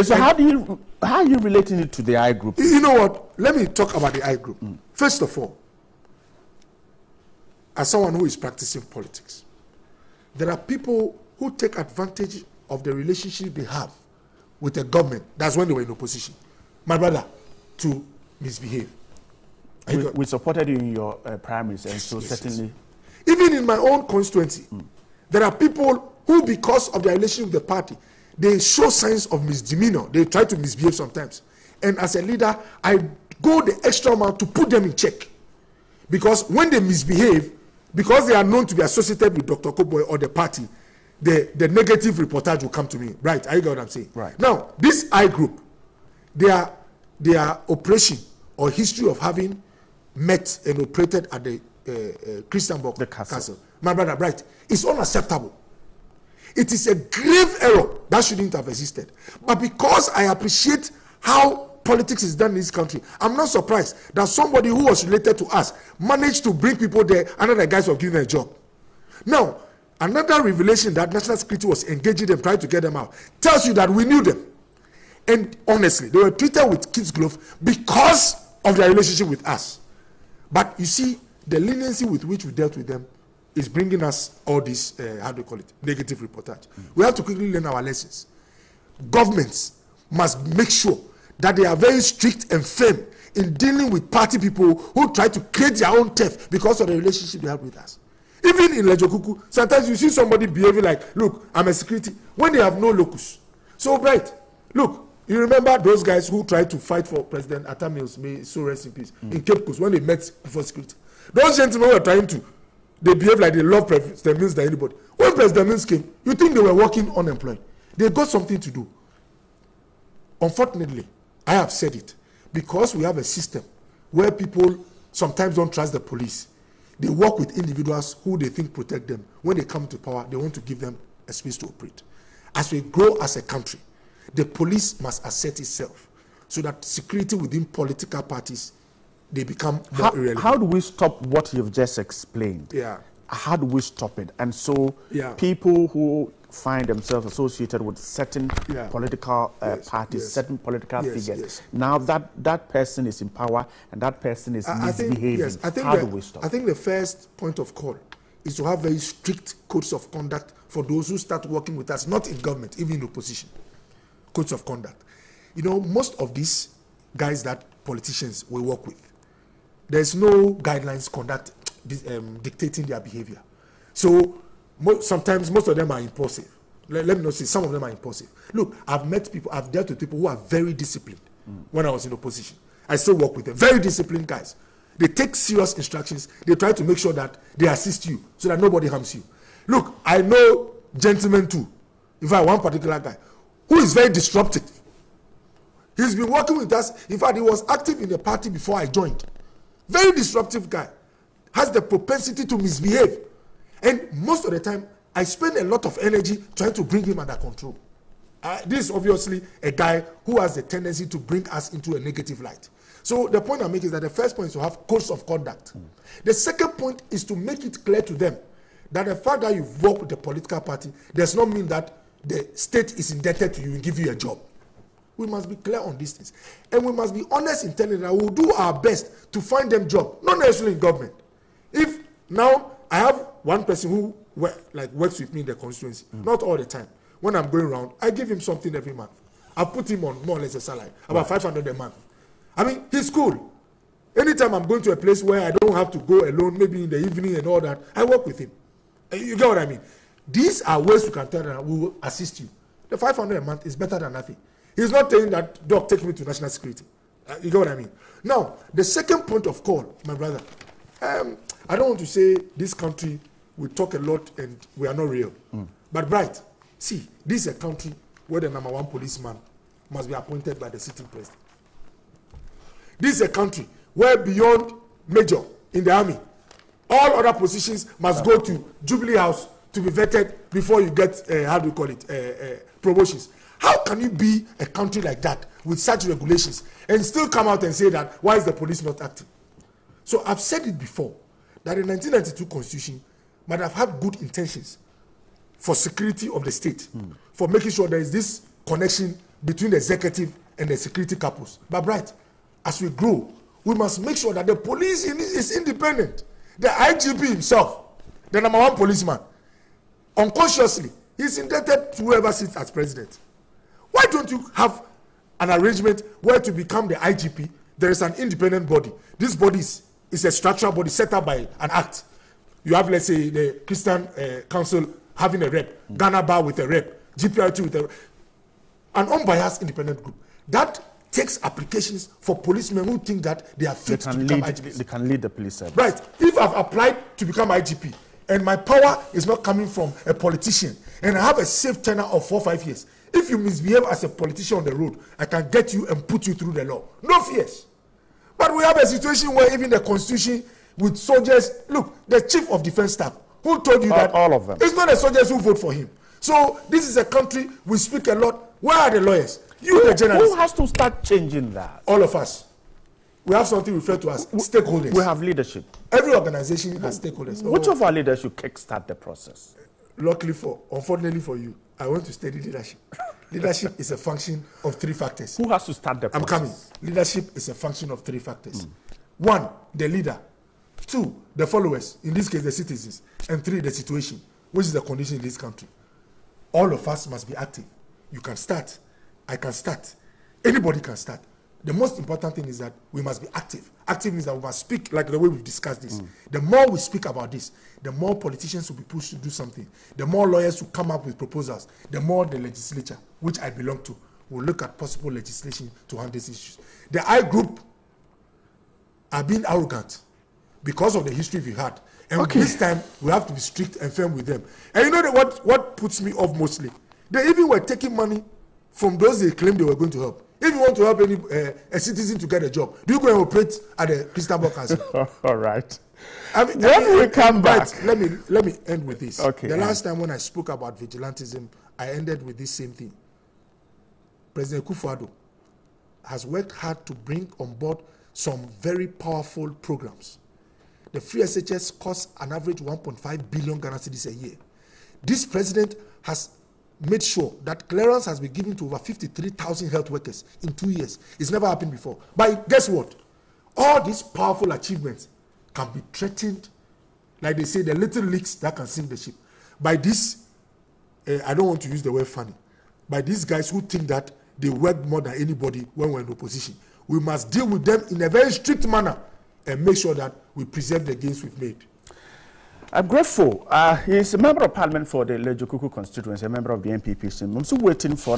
So how are you relating it to the I group? You know what? Let me talk about the I group. First of all, as someone who is practicing politics, there are people who take advantage of the relationship they have with the government. That's when they were in opposition. My brother, to misbehave. We supported you in your primaries, and so certainly. Even in my own constituency, there are people who, because of their relationship with the party, they show signs of misdemeanor. They try to misbehave sometimes. And as a leader, I go the extra mile to put them in check. Because when they misbehave, because they are known to be associated with Dr. Oko-Boye or the party, the negative reportage will come to me. Right? I get what I'm saying. Right. Now, this I group, their operation or history of having met and operated at the Christianborg Castle. My brother, right, it's unacceptable. It is a grave error that shouldn't have existed. But because I appreciate how politics is done in this country, I'm not surprised that somebody who was related to us managed to bring people there under the guise of giving them a job. Now, another revelation that national security was engaging them, trying to get them out, tells you that we knew them. And honestly, they were treated with kid's glove because of their relationship with us. But you see, the leniency with which we dealt with them is bringing us all this, how do you call it, negative reportage. We have to quickly learn our lessons. Governments must make sure that they are very strict and firm in dealing with party people who try to create their own turf because of the relationship they have with us. Even in Lejokuku, sometimes you see somebody behaving like, look, I'm a security, when they have no locus. So, right, look, you remember those guys who tried to fight for President Atta Mills, may so rest in peace, in Cape Coast when they met before security. Those gentlemen were trying to, they behave like they love President Mills than anybody. When President Mills came, you think they were working unemployed. They got something to do. Unfortunately, I have said it, because we have a system where people sometimes don't trust the police. They work with individuals who they think protect them. When they come to power, they want to give them a space to operate. As we grow as a country, the police must assert itself so that security within political parties, they become more irrelevant. How do we stop what you've just explained? Yeah. How do we stop it? And so people who find themselves associated with certain political parties, certain political figures, now that person is in power and that person is misbehaving. How do we stop? I think the first point of call is to have very strict codes of conduct for those who start working with us, not in government, even in opposition. Codes of conduct. You know, most of these guys that politicians will work with, there's no guidelines dictating their behavior. So sometimes most of them are impulsive. Let me not say some of them are impulsive. Look, I've dealt with people who are very disciplined when I was in opposition. I still work with them. Very disciplined guys. They take serious instructions. They try to make sure that they assist you so that nobody harms you. Look, I know gentlemen too. In fact, one particular guy who is very disruptive. He's been working with us. In fact, he was active in the party before I joined. Very disruptive guy. Has the propensity to misbehave. And most of the time, I spend a lot of energy trying to bring him under control. This is obviously a guy who has a tendency to bring us into a negative light. So the point I make is that the first point is to have codes of conduct. The second point is to make it clear to them that the fact that you've worked with the political party does not mean that the state is indebted to you and give you a job. We must be clear on these things. And we must be honest in telling them that we'll do our best to find them jobs, not necessarily in government. If now I have one person who works with me in the constituency, not all the time. When I'm going around, I give him something every month. I put him on more or less a salary, about 500 a month. I mean, he's cool. Anytime I'm going to a place where I don't have to go alone, maybe in the evening and all that, I work with him. You get what I mean? These are ways we can tell them we will assist you. The 500 a month is better than nothing. He's not saying that, Doc, take me to national security. You get what I mean? Now, the second point of call, my brother, I don't want to say this country, we talk a lot and we are not real. But Bright, see, this is a country where the #1 policeman must be appointed by the sitting president. This is a country where beyond major in the army, all other positions must go to Jubilee House to be vetted before you get, promotions. How can you be a country like that with such regulations and still come out and say that, why is the police not acting? So I've said it before, that the 1992 Constitution might have had good intentions for security of the state, for making sure there is this connection between the executive and the security couples. But right, as we grow, we must make sure that the police is independent. The IGP himself, the #1 policeman, unconsciously, he's indebted to whoever sits as president. Why don't you have an arrangement where to become the IGP, there is an independent body. This body is a structural body set up by an act. You have, let's say, the Christian Council having a rep, Ghana Bar with a rep, GPRT with a rep, an unbiased independent group. That takes applications for policemen who think that they are fit to become IGPs. They can lead the police service. Right. If I've applied to become IGP and my power is not coming from a politician and I have a safe tenure of 4 or 5 years, if you misbehave as a politician on the road, I can get you and put you through the law. No fears. But we have a situation where even the constitution with soldiers, look, the chief of defense staff, who told you that all of them, it's not the soldiers who vote for him. So this is a country, we speak a lot. Where are the lawyers? You, the journalists. Who has to start changing that? All of us. We have something referred to as stakeholders. We have leadership. Every organization has stakeholders. Which of our leaders should kickstart the process? Unfortunately for you, I want to study leadership. Leadership is a function of 3 factors. Who has to start the process? I'm coming. Leadership is a function of 3 factors. 1, the leader. 2, the followers, in this case the citizens. And 3, the situation, which is the condition in this country. All of us must be active. You can start. I can start. Anybody can start. The most important thing is that we must be active. Active means that we must speak like the way we've discussed this. The more we speak about this, the more politicians will be pushed to do something. The more lawyers will come up with proposals. The more the legislature, which I belong to, will look at possible legislation to handle these issues. The I group are being arrogant because of the history we had. And this time, we have to be strict and firm with them. And you know what puts me off mostly? They even were taking money from those they claimed they were going to help. If you want to help a citizen to get a job, do you go and operate at the Christian Bar Council? All right. When we come back, let me end with this. Okay. The last time when I spoke about vigilantism, I ended with this same thing. President Akufo-Addo has worked hard to bring on board some very powerful programs. The free SHS costs an average 1.5 billion Ghana cedis a year. This president has made sure that clearance has been given to over 53,000 health workers in 2 years. It's never happened before. But guess what? All these powerful achievements can be threatened, like they say, the little leaks that can sink the ship. By this, I don't want to use the word funny, by these guys who think that they work more than anybody when we're in opposition. We must deal with them in a very strict manner and make sure that we preserve the gains we've made. I'm grateful. He's a member of parliament for the Lejokuku constituency, a member of the NPP. I'm still waiting for